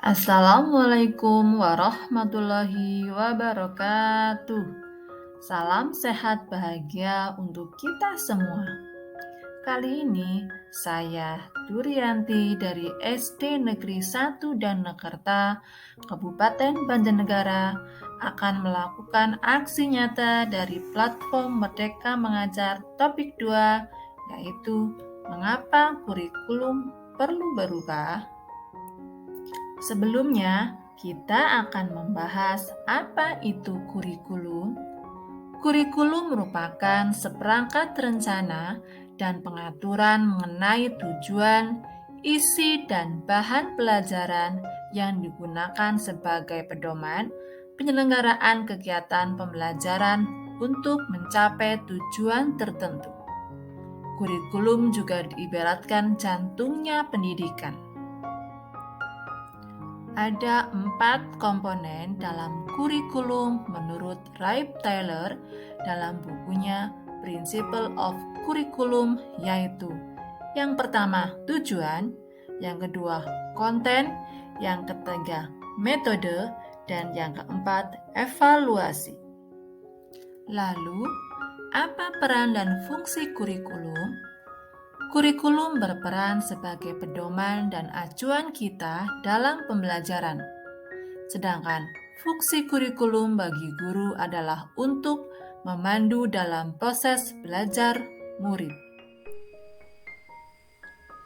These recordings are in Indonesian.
Assalamualaikum warahmatullahi wabarakatuh. Salam sehat bahagia untuk kita semua. Kali ini saya Durianti dari SD Negeri 1 Danakerta, Kabupaten Banjarnegara akan melakukan aksi nyata dari platform Merdeka Mengajar topik 2, yaitu mengapa kurikulum perlu berubah. Sebelumnya, kita akan membahas apa itu kurikulum. Kurikulum merupakan seperangkat rencana dan pengaturan mengenai tujuan, isi, dan bahan pelajaran yang digunakan sebagai pedoman penyelenggaraan kegiatan pembelajaran untuk mencapai tujuan tertentu. Kurikulum juga diibaratkan jantungnya pendidikan. Ada 4 komponen dalam kurikulum menurut Raib Tyler dalam bukunya Principle of Curriculum, yaitu yang pertama tujuan, yang kedua konten, yang ketiga metode, dan yang keempat evaluasi. Lalu, apa peran dan fungsi kurikulum? Kurikulum berperan sebagai pedoman dan acuan kita dalam pembelajaran. Sedangkan fungsi kurikulum bagi guru adalah untuk memandu dalam proses belajar murid.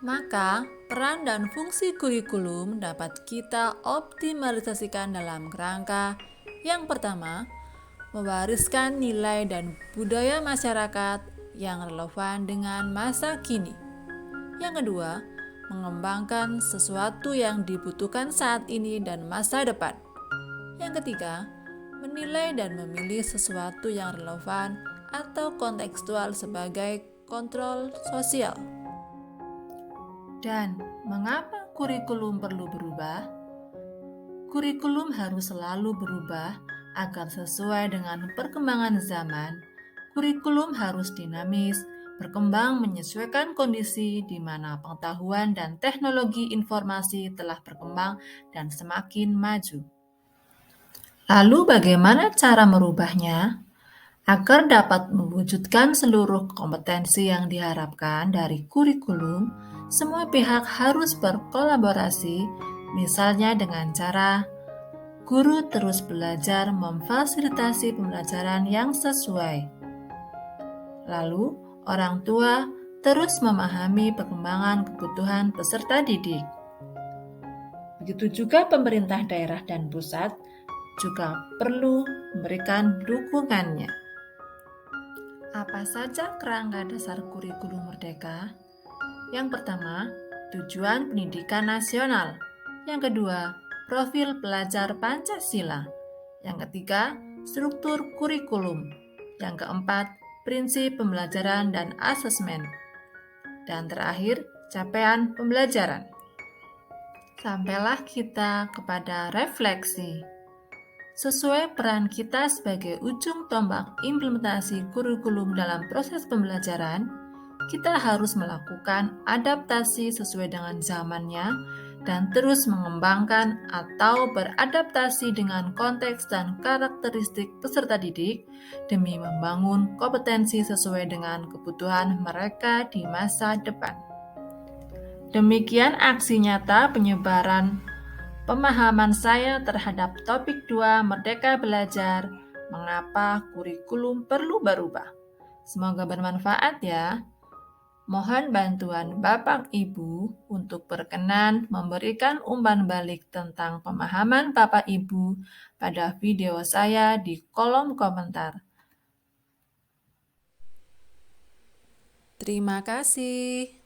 Maka, peran dan fungsi kurikulum dapat kita optimalisasikan dalam kerangka yang pertama, mewariskan nilai dan budaya masyarakat yang relevan dengan masa kini. Yang kedua, mengembangkan sesuatu yang dibutuhkan saat ini dan masa depan. Yang ketiga, menilai dan memilih sesuatu yang relevan atau kontekstual sebagai kontrol sosial. Dan mengapa kurikulum perlu berubah? Kurikulum harus selalu berubah agar sesuai dengan perkembangan zaman. Kurikulum harus dinamis, berkembang menyesuaikan kondisi di mana pengetahuan dan teknologi informasi telah berkembang dan semakin maju. Lalu bagaimana cara merubahnya? Agar dapat mewujudkan seluruh kompetensi yang diharapkan dari kurikulum, semua pihak harus berkolaborasi, misalnya dengan cara guru terus belajar memfasilitasi pembelajaran yang sesuai. Lalu, orang tua terus memahami perkembangan kebutuhan peserta didik. Begitu juga pemerintah daerah dan pusat juga perlu memberikan dukungannya. Apa saja kerangka dasar kurikulum merdeka? Yang pertama, tujuan pendidikan nasional. Yang kedua, profil pelajar Pancasila. Yang ketiga, struktur kurikulum. Yang keempat, prinsip pembelajaran dan asesmen. Dan terakhir, capaian pembelajaran. Sampailah kita kepada refleksi. Sesuai peran kita sebagai ujung tombak implementasi kurikulum dalam proses pembelajaran, kita harus melakukan adaptasi sesuai dengan zamannya dan terus mengembangkan atau beradaptasi dengan konteks dan karakteristik peserta didik demi membangun kompetensi sesuai dengan kebutuhan mereka di masa depan. Demikian aksi nyata penyebaran pemahaman saya terhadap topik 2 Merdeka Belajar, mengapa kurikulum perlu berubah. Semoga bermanfaat ya. Mohon bantuan Bapak Ibu untuk berkenan memberikan umpan balik tentang pemahaman Bapak Ibu pada video saya di kolom komentar. Terima kasih.